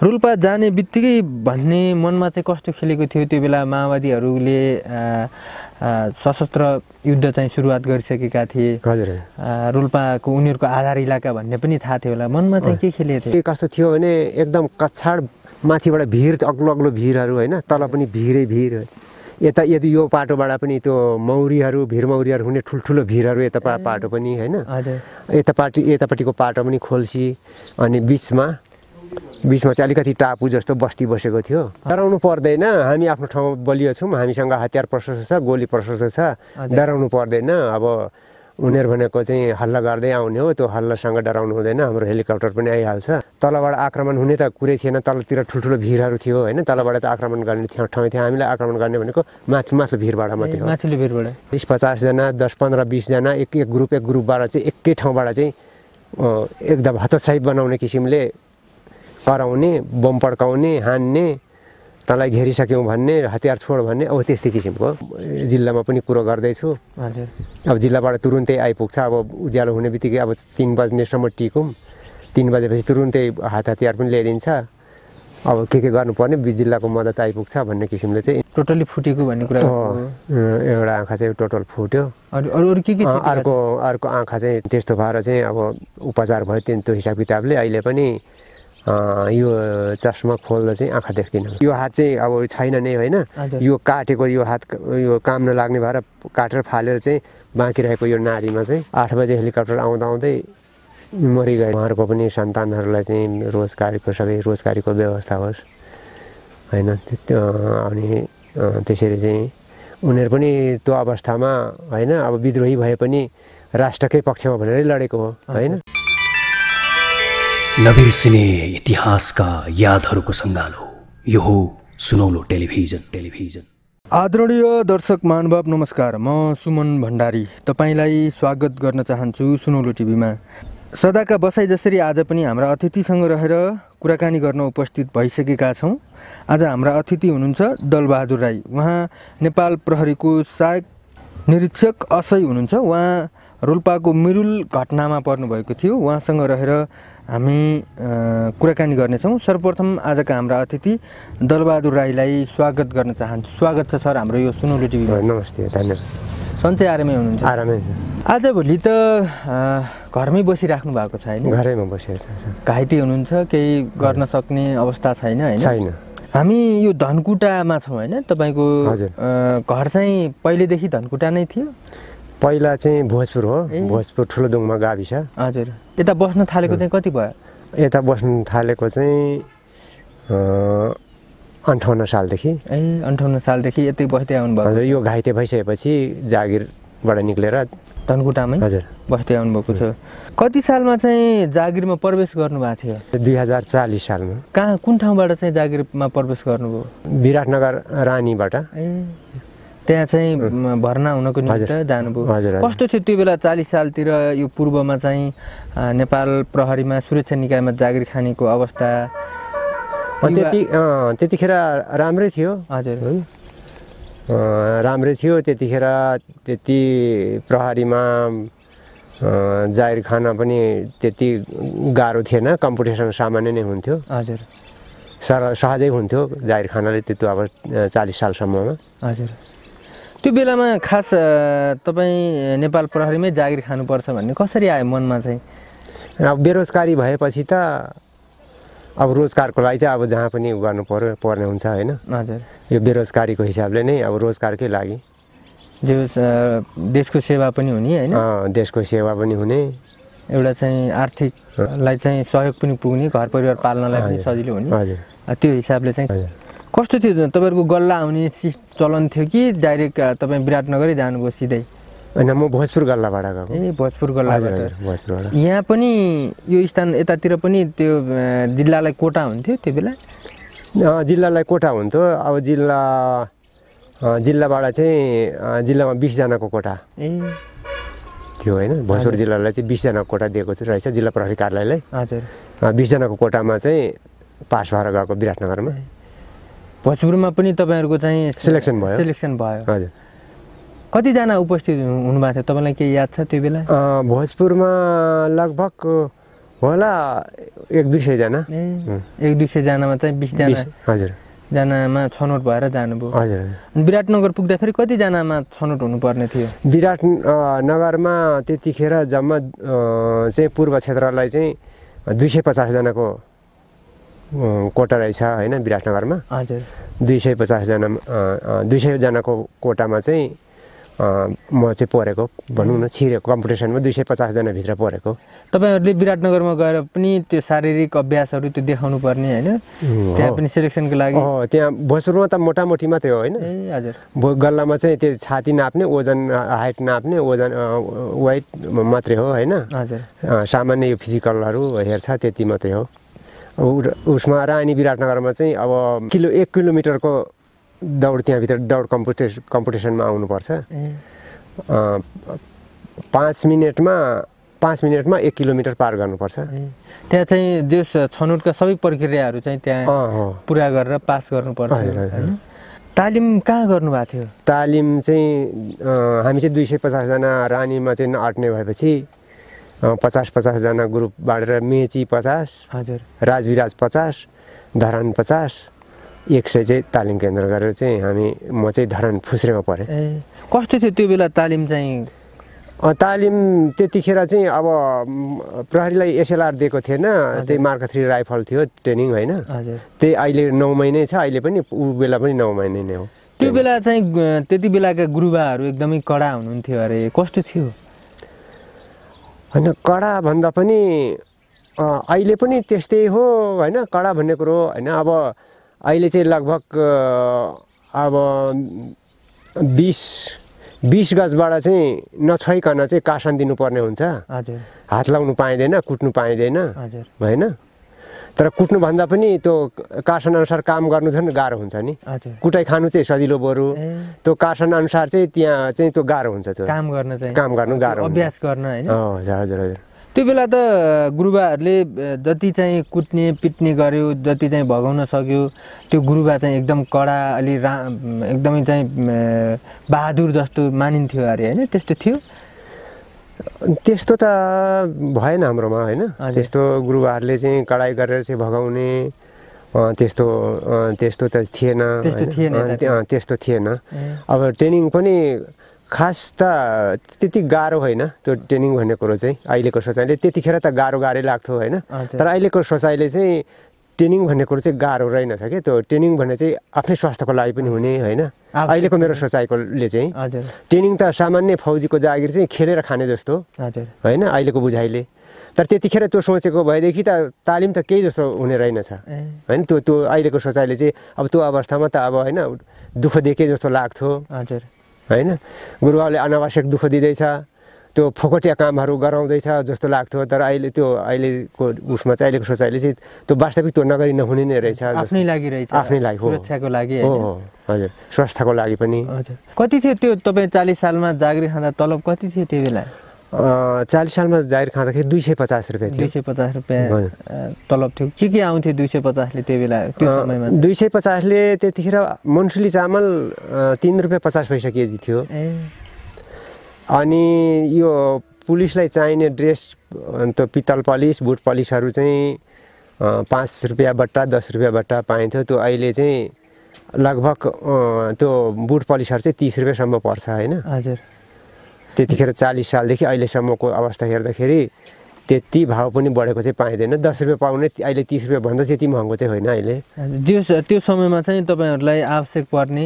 रोल्पा जाने बित्तिकै भन्ने मनमा चाहिँ कस्तो खेलेको थियो त्यो बेला माओवादीहरूले सशस्त्र युद्ध चाहिँ सुरुवात गरिसकेका थिए हजुर रोल्पाको उनीहरूको आधार इलाका भन्ने पनि थाहा थियो होला मनमा चाहिँ के खेलेको थियो कस्तो थियो भने एकदम कछाड माथिबाट भिर अग्लो अग्लो भिरहरू होइन तल पनि भिरै भिर यता यदि यो पाटोबाट पनि त्यो मौरीहरू भिर मौरीहरू हुने ठुल्ठुलो भिरहरू यता पाटो पनि होइन यतापट्टिको पाटो पनि खोल्सी अनि बिचमा चाहिँ अलिकति टापु जस्तो बस्ती बसेको थियो डराउनु पर्दैन हामी आफ्नो ठाउँमा बलियो छौँ हामीसँग हतियार प्रशस्त छ गोली प्रशस्त छ डराउनु पर्दैन अब उनीहरू भनेको चाहिँ हल्ला गर्दै आउने हो त्यो हल्लासँग डराउनु हुँदैन हाम्रो हेलिकप्टर पनि आइहाल्छ तलबाट आक्रमण हुने त कुरै थिएन तलतिर ठुल्ठुलो भिरहरू थियो होइन तलबाट त आक्रमण गर्ने ठाउँ थियो हामीलाई आक्रमण गर्ने भनेको माथिल्लो भिरबाट मात्रै हो माथिल्लो भिरबाट 20-50 जना 10-15-20 जना एक ग्रुपबाट चाहिँ एकै ठाउँबाट चाहिँ एकदम हतोत्साही बनाउने किसिमले कराउने बम पड्काउने हान्ने तँलाई घेरिसक्यौँ भन्ने हतियार छोड भन्ने अब त्यस्तै किसिमको जिल्लामा पनि कुरो गर्दैछु अब जिल्लाबाट तुरुन्तै आइपुग्छ अब उज्यालो हुने बित्तिकै अब 3 बज्नेसम्म टिकौँ 3 बजेपछि तुरुन्तै हतियार पनि ल्याइदिन्छ अब के गर्नुपर्ने जिल्लाको मद्दत आइपुग्छ भन्ने किसिमले चाहिँ टोटली फुटेको भन्ने कुरा एउटा आँखा चाहिँ टोटल फुट्यो अरू के अर्को आँखा चाहिँ त्यस्तो भएर चाहिँ अब उपचार भयो त्यो हिसाब किताबले अहिले पनि यो चस्मा खोल्दा चाहिँ आँखा देख्दिनँ यो हात चाहिँ अब छैन नै होइन यो काटेको यो हात यो काम नलाग्ने भएर काटेर फालेर चाहिँ बाँकी रहेको यो नारीमा चाहिँ 8 बजे हेलिकप्टर आउँदै मरिगए उहाँहरूको पनि सन्तानहरूलाई चाहिँ रोजगारीको व्यवस्था होस् होइन अनि त्यसरी चाहिँ उनीहरू पनि त्यो अवस्थामा होइन अब विद्रोही भए पनि राष्ट्रकै पक्षमा भनेरै लडेको हो होइन नबिर्सिने इतिहासका यादहरूको सङ्गालो यो हो सुनौलो टेलिभिजन। आदरणीय दर्शक महानुभाव नमस्कार, म सुमन भण्डारी तपाईलाई स्वागत गर्न चाहन्छु सुनौलो टिभीमा। सदाका बसाइ जसरी आज पनि हाम्रा अतिथिसँग रहेर कुराकानी गर्न उपस्थित भइसकेका छौँ। आज हाम्रा अतिथि हुनुहुन्छ दलबहादुर राई, उहाँ नेपाल प्रहरीको सहायक निरीक्षक असै हुनुहुन्छ। उहाँ रोल्पाको मिरुल घटनामा पर्नुभएको थियो, उहाँसँग रहेर हामी कुराकानी गर्नेछौँ। सर्वप्रथम आजका हाम्रा अतिथि दलबहादुर राईलाई स्वागत गर्न चाहन्छु। स्वागत छ सर हाम्रो यो सुनौलो टिभीमा। नमस्ते, धन्यवाद। सन्चै आरामै हुनुहुन्छ? आरामै। आजभोलि त घरमै बसिराख्नु भएको छ होइन? घरैमा बसेर छ। घाइते हुनुहुन्छ, केही गर्न सक्ने अवस्था छैन होइन? छैन। हामी यो धनकुटामा छौँ होइन? तपाईँको घर चाहिँ पहिलेदेखि धनकुटा नै थियो? पहिला चाहिँ भोजपुर हो, भोजपुर ठुलोदुङमा गाविस। हजुर। यता बस्न थालेको चाहिँ कति भयो? यता बस्न थालेको चाहिँ 58 सालदेखि। 58 सालदेखि यतै बस्दै आउनुभयो? हजुर। यो घाइते भइसकेपछि जागिरबाट निक्लेर धनकुटामै हजुर बस्दै आउनुभएको छ। कति सालमा चाहिँ जागिरमा प्रवेश गर्नुभएको थियो? 2040 सालमा। कहाँ कुन ठाउँबाट चाहिँ जागिरमा प्रवेश गर्नुभयो? विराटनगर रानीबाट। त्यहाँ चाहिँ भर्ना हुनको निमित्त जानुभयो। कस्तो थियो त्यो बेला 40 सालतिर यो पूर्वमा चाहिँ नेपाल प्रहरीमा सुरक्षा निकायमा जागिर खानेको अवस्था? त्यतिखेर राम्रै थियो। हजुर। राम्रै थियो त्यतिखेर। त्यति प्रहरीमा जागिर खान पनि त्यति गाह्रो थिएन, कम्पिटिसन सामान्य नै हुन्थ्यो। हजुर। सहजै हुन्थ्यो जागिर खानले त्यो अब 40 सालसम्ममा। हजुर। त्यो बेलामा खास तपाईँ नेपाल प्रहरीमै जागिर खानुपर्छ भन्ने कसरी आयो मनमा चाहिँ? अब बेरोजगारी भएपछि त अब रोजगारको लागि चाहिँ अब जहाँ पनि पर्ने हुन्छ होइन? हजुर। यो बेरोजगारीको हिसाबले नै अब रोजगारकै लागि जो देशको सेवा पनि हुने होइन? देशको सेवा पनि हुने, एउटा चाहिँ आर्थिकलाई चाहिँ सहयोग पनि पुग्ने, घर परिवार पाल्नलाई पनि सजिलो हुने। हजुर। त्यो हिसाबले चाहिँ कस्तो थियो? तपाईँहरूको गल्ला आउने चलन थियो कि डाइरेक्ट तपाईँ विराटनगरै जानुभयो सिधै? होइन, म भोजपुर गल्लाबाट गएको। भोजपुर गल्लाबाट। भोजपुरबाट। यहाँ पनि यो स्थान यतातिर पनि त्यो जिल्लालाई कोटा हुन्थ्यो त्यो बेला? जिल्लालाई कोटा हुन्थ्यो। अब जिल्लाबाट चाहिँ जिल्लामा 20 जनाको कोटा थियो होइन? भोजपुर जिल्लालाई चाहिँ 20 जनाको कोटा दिएको रहेछ जिल्ला प्रहरी कार्यालयले। हजुर। 20 जनाको कोटामा चाहिँ पास भएर गएको विराटनगरमा। भोजपुरमा पनि तपाईँहरूको चाहिँ सेलेक्सन भयो? हजुर। कतिजना उपस्थित हुनुभएको थियो तपाईँलाई केही याद छ त्यो बेला? भोजपुरमा लगभग होला 100-200 जना। 100-200 जनामा चाहिँ 20 जना हजुर जनामा छनौट भएर जानुभयो। हजुर विराटनगर पुग्दाखेरि कति जनामा छनौट हुनुपर्ने थियो? विराटनगरमा त्यतिखेर जम्मा चाहिँ पूर्व क्षेत्रलाई चाहिँ 250 जनाको कोटा रहेछ हैन विराटनगरमा। हजुर 250 जना 200 जनाको कोटामा चाहिँ म चाहिँ परेको भनौँ न, छिरेको कम्पिटिसनमा 250 जना भित्र परेको। तपाईहरुले विराटनगरमा गएर पनि त्यो शारीरिक अभ्यासहरू त्यो देखाउनु पर्ने हैन? त्यहाँ पनि सिलेक्सनको लागि त्यहाँ भोजपुरमा त मोटामोटी मात्रै हो हैन? ए हजुर। गल्लामा चाहिँ त्यो छाती नाप्ने, ओजन हाइट नाप्ने, ओजन वेट मात्रै हो हैन? हजुर। सामान्य यो फिजिकलहरू हेर्छ त्यति मात्रै हो। उसमा रानी विराटनगरमा चाहिँ अब 1 किलोमिटरको दौड त्यहाँभित्र दौड कम्पिटिसनमा आउनुपर्छ। 5 मिनटमा 1 किलोमिटर पार गर्नुपर्छ। त्यहाँ चाहिँ जस छनौटका सबै प्रक्रियाहरू चाहिँ त्यहाँ पुरा गरेर पास गर्नुपर्छ हैन? तालिम कहाँ गर्नुभएको थियो? तालिम चाहिँ हामी चाहिँ 250 जना रानीमा चाहिँ नअट्ने भएपछि 50-50 जना ग्रुप बाँडेर मेची 50, हजुर, राजविराज 50, धरान 50, 100 चाहिँ तालिम केन्द्र गरेर चाहिँ म चाहिँ धरान फुस्रेमा परेँ। कस्तो थियो त्यो बेला तालिम चाहिँ? तालिम त्यतिखेर चाहिँ अब प्रहरीलाई एसएलआर दिएको थिएन, त्यही मार्क 3 राइफल थियो ट्रेनिङ हैन? हजुर। त्यही अहिले 9 महिनै छ, अहिले पनि ऊ बेला पनि 9 महिनै नै हो। त्यो बेला चाहिँ त्यति बेलाका गुरुबाहरू एकदमै कडा हुनुहुन्थ्यो अरे, कस्तो थियो? हैन कडा भन्दा पनि अहिले पनि त्यस्तै हो हैन? कडा भन्ने कुरो हैन। अब अहिले चाहिँ लगभग अब 20 गजबाट चाहिँ नछोइकन चाहिँ कासन दिनुपर्ने हुन्छ। हजुर। हात लाउनु पाइँदैन, कुट्नु पाइँदैन हजुर हैन? तर कुट्नु भन्दा पनि त्यो कासन अनुसार काम गर्नु झन् गाह्रो हुन्छ नि। हजुर। कुटाइ खानु चाहिँ सजिलो बरु त्यो कासन अनुसार चाहिँ त्यहाँ चाहिँ त्यो गाह्रो हुन्छ। त्यो काम गर्नु गाह्रो हुन्छ, अभ्यास गर्न हैन? हजुर हजुर। त्यो बेला त गुरुबाहरूले जति चाहिँ कुट्ने पिट्ने गर्यो, जति चाहिँ भगाउन सक्यो, त्यो गुरुबा चाहिँ एकदम कडा, अलि एकदमै चाहिँ बहादुर जस्तो मानिन्थ्यो अरे हैन? त्यस्तो थियो? त्यस्तो त भएन हाम्रोमा हैन? त्यस्तो गुरुबाहरूले चाहिँ कडाइ गरेर चाहिँ भगाउने त्यस्तो त थिएन। त्यस्तो थिएन। अब ट्रेनिङ पनि खास त त्यति गाह्रो होइन त्यो ट्रेनिङ भन्ने कुरो चाहिँ। अहिलेको सोचाइले त्यतिखेर त गाह्रो लाग्थ्यो होइन? तर अहिलेको सोचाइले चाहिँ ट्रेनिङ भन्ने कुरो चाहिँ गाह्रो रहेनछ क्या। त्यो ट्रेनिङ भन्ने चाहिँ आफ्नै स्वास्थ्यको लागि पनि हुने होइन? अहिलेको मेरो सोचाइकोले चाहिँ ट्रेनिङ त सामान्य फौजीको जागिर चाहिँ खेलेर खाने जस्तो होइन अहिलेको बुझाइले। तर त्यतिखेर त्यो सोचेको भएदेखि त तालिम त केही जस्तो हुने रहेनछ होइन? त्यो अहिलेको सोचाइले चाहिँ अब त्यो अवस्थामा त अब होइन दुःख देखे जस्तो लाग्थ्यो होइन? गुरुबाले अनावश्यक दुःख दिँदैछ, त्यो फोकटिया कामहरू गराउँदैछ जस्तो लाग्थ्यो। तर अहिलेको उसमा चाहिँ अहिलेको सोचाइले चाहिँ त्यो वास्तविक त्यो नगरी नहुने नै रहेछ। आफ्नै लागि रहेछ, आफ्नै लागि हो, सुरक्षाको लागि हो हजुर, स्वास्थ्यको लागि पनि। हजुर। कति थियो त्यो तपाईँ 40 सालमा जागिर खाँदा तलब कति थियो त्यो बेला? 40 सालमा जागिर खाँदाखेरि 250 रुपियाँ थियो। 250 रुपियाँ तलब थियो। के आउँथ्यो 250ले त्यो बेला त्यो समयमा? 250ले त्यतिखेर मुन्सुली चामल 3 रुपियाँ 50 पैसा केजी थियो। अनि यो पुलिसलाई चाहिने ड्रेस त्यो पित्तल पलिस, बुट पलिसहरू चाहिँ 5 रुपियाँ बट्टा 10 रुपियाँ बट्टा पाइन्थ्यो। त्यो अहिले चाहिँ लगभग त्यो बुट पलिसहरू चाहिँ 30 रुपियाँसम्म पर्छ होइन? हजुर। त्यतिखेर 40 सालदेखि अहिलेसम्मको अवस्था हेर्दाखेरि त्यति भाउ पनि बढेको चाहिँ पाइँदैन। 10 रुपियाँ पाउने अहिले 30 रुपियाँ भन्दा त्यति महँगो चाहिँ होइन अहिले। त्यो समयमा चाहिँ तपाईँहरूलाई आवश्यक पर्ने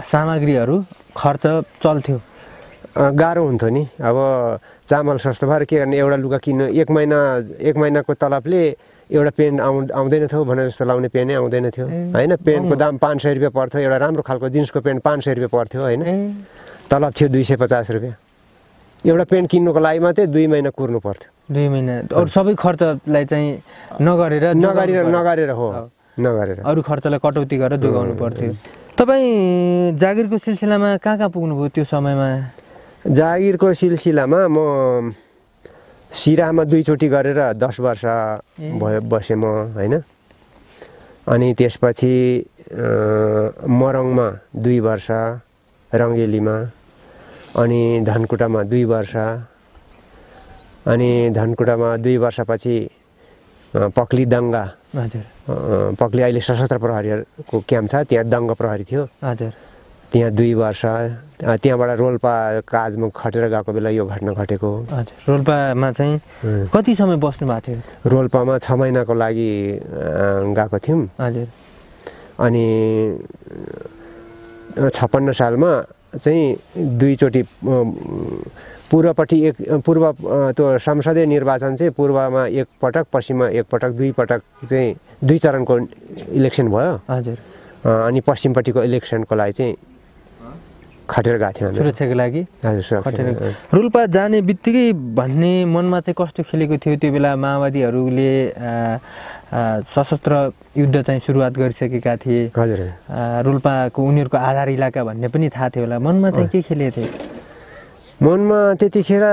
सामग्रीहरू खर्च चल्थ्यो? गाह्रो हुन्थ्यो नि। अब चामल सस्तो भएर के गर्ने, एउटा लुगा किन्नु 1 महिनाको तलबले एउटा पेन्ट आउँदैन थियो भने जस्तो लाउने पेन्टै आउँदैन थियो होइन? पेन्टको दाम 500 रुपियाँ पर्थ्यो, एउटा राम्रो खालको जिन्सको पेन्ट 500 रुपियाँ पर्थ्यो होइन? तलब थियो 250 रुपियाँ। एउटा पेन्ट किन्नुको लागि मात्रै 2 महिना कुर्नु पर्थ्यो। 2 महिना अरू सबै खर्चलाई चाहिँ नगरेर अरू खर्चलाई कटौती गरेर जोगाउनु पर्थ्यो। तपाईँ जागिरको सिलसिलामा कहाँ पुग्नुभयो त्यो समयमा? जागिरको सिलसिलामा म सिराहामा 2 चोटि गरेर 10 वर्ष भयो बसेँ म होइन? अनि त्यसपछि मरङमा 2 वर्ष, रङ्गेलीमा, अनि धनकुटामा 2 वर्ष, अनि धनकुटामा 2 वर्षपछि पक्ली दङ्गा हजुर पक्ली अहिले सशस्त्र प्रहरीहरूको क्याम्प छ त्यहाँ दङ्गा प्रहरी थियो हजुर त्यहाँ 2 वर्ष त्यहाँबाट रोल्पा काजमा खटेर गएको बेला यो घटना घटेको हजुर रोल्पामा चाहिँ कति समय बस्नु भएको थियो रोल्पामा 6 महिनाको लागि गएको थियौँ हजुर अनि 56 सालमा चाहिँ 2 चोटि पूर्वपट्टि पूर्व त्यो संसदीय निर्वाचन चाहिँ पूर्वमा 1 पटक पश्चिममा 1 पटक 2 पटक चाहिँ 2 चरणको इलेक्सन भयो हजुर अनि पश्चिमपट्टिको इलेक्सनको लागि चाहिँ खटेर गएको थियौँ सुरक्षाको लागि हजुर सुरक्षा रोल्पा जाने बित्तिकै भन्ने मनमा चाहिँ कस्तो खेलेको थियो त्यो बेला माओवादीहरूले सशस्त्र युद्ध चाहिँ सुरुवात गरिसकेका थिए हजुर रोल्पाको उनीहरूको आधार इलाका भन्ने पनि थाहा थियो होला मनमा चाहिँ के खेलेको थियो मनमा त्यतिखेर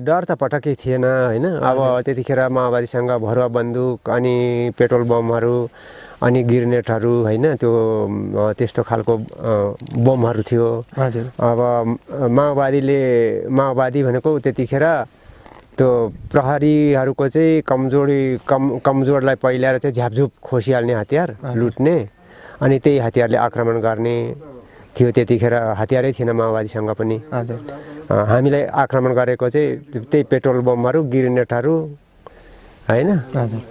डर त पटक्कै थिएन होइन अब त्यतिखेर माओवादीसँग भरुवा बन्दुक अनि पेट्रोल बमहरू अनि ग्रेनेडहरू होइन त्यो त्यस्तो खालको बमहरू थियो हजुर अब माओवादी भनेको त्यतिखेर त्यो प्रहरीहरूको चाहिँ कमजोरलाई पहिल्याएर चाहिँ झ्यापझुप खोसिहाल्ने हतियार लुट्ने अनि त्यही हतियारले आक्रमण गर्ने थियो त्यतिखेर हतियारै थिएन माओवादीसँग पनि हजुर हामीलाई आक्रमण गरेको चाहिँ त्यही पेट्रोल बमहरू ग्रेनेडहरू होइन हजुर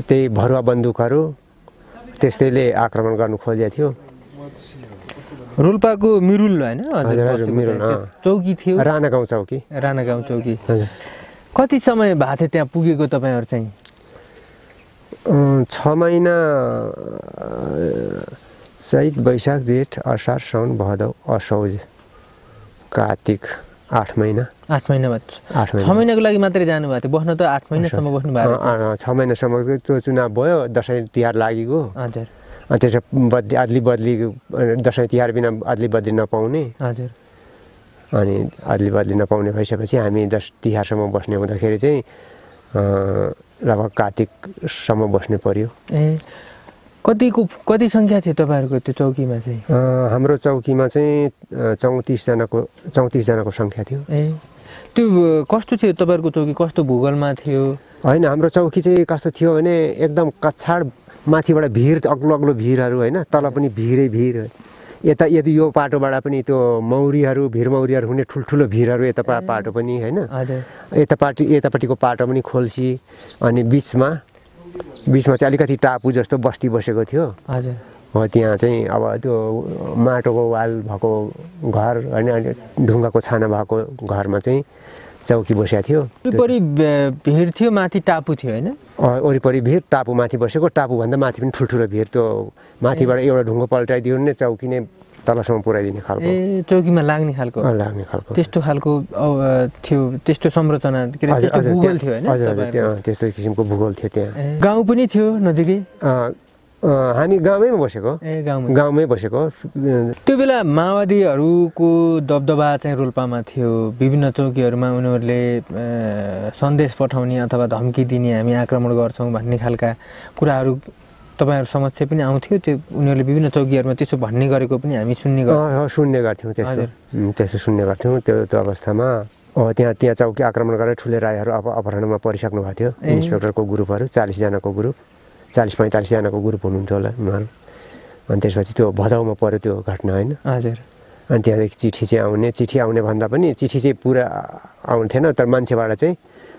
त्यही भरुवा बन्दुकहरू त्यस्तैले आक्रमण गर्नु खोजेको थियो रोल्पाको मिरुल होइन चौकी थियो राणा गाउँ चौकी चौकी कति समय भएको थियो त्यहाँ पुगेको तपाईँहरू चाहिँ 6 महिना चैत वैशाख जेठ असार साउन भदौ असौज कार्तिक 8 महिना 8 महिना बाद 6 महिनाको लागि मात्रै जानुभएको थियो बस्न त 8 महिनासम्म बस्नु भएको थियो 6 महिनासम्म त्यो चुनाव भयो दसैँ तिहार लागेको हजुर त्यसो अदली बदली दसैँ तिहार बिना अदली बदली नपाउने हजुर अनि अदली बदली नपाउने भइसकेपछि हामी तिहारसम्म बस्ने हुँदाखेरि चाहिँ लगभग कार्तिकसम्म बस्ने पर्यो कति सङ्ख्या थियो तपाईँहरूको त्यो चौकीमा चाहिँ हाम्रो चौकीमा चाहिँ 34 जनाको सङ्ख्या थियो त्यो कस्तो थियो तपाईँहरूको चौकी कस्तो भूगोलमा थियो होइन हाम्रो चौकी चाहिँ कस्तो थियो भने एकदम कछाड माथिबाट भिर अग्लो अग्लो भिरहरू होइन तल पनि भिरै भिर यता यदि यो पाटोबाट पनि त्यो भिरमौरीहरू हुने ठुल्ठुलो भिरहरू यता पाटो पनि होइन यतापट्टिको पाटो पनि खोल्सी अनि बिचमा चाहिँ अलिकति टापु जस्तो बस्ती बसेको थियो हजुर हो त्यहाँ चाहिँ अब त्यो माटोको वाल भएको घर होइन ढुङ्गाको छाना भएको घरमा चाहिँ चौकी बसेको थियो वरिपरि भिर थियो माथि टापु थियो होइन वरिपरि भिर टापु माथि बसेको टापुभन्दा माथि पनि ठुल्ठुलो भिर त्यो माथिबाट एउटा ढुङ्गो पल्टाइदियो भने चौकी नै तलसम्म पुऱ्याइदिने खालको चौकीमा लाग्ने खालको त्यस्तो खालको थियो त्यस्तो संरचना के अरे त्यस्तो भूगोल थियो होइन हजुर त्यस्तो किसिमको भूगोल थियो त्यहाँ गाउँ पनि थियो नजिकै हामी गाउँमै बसेको गाउँमै बसेको त्यो बेला माओवादीहरूको दबदबा चाहिँ रोल्पामा थियो विभिन्न चौकीहरूमा उनीहरूले सन्देश पठाउने अथवा धम्की दिने हामी आक्रमण गर्छौँ भन्ने खालका कुराहरू तपाईँहरू समक्ष पनि आउँथ्यो त्यो उनीहरूले विभिन्न चौकीहरूमा त्यसो भन्ने गरेको पनि हामी सुन्ने गर्थ्यौँ त्यस्तो सुन्ने गर्थ्यौँ त्यो अवस्थामा त्यहाँ चौकी आक्रमण गरेर ठुले राईहरू अपहरणमा परिसक्नु भएको थियो इन्सपेक्टरको ग्रुपहरू 40 जनाको ग्रुप 40-45 जनाको ग्रुप हुनुहुन्थ्यो होला उनीहरू अनि त्यसपछि त्यो भदौमा पर्यो त्यो घटना होइन हजुर अनि त्यहाँदेखि चिठी आउने भन्दा पनि चिठी चाहिँ पुरा आउँथेन तर मान्छेबाट चाहिँ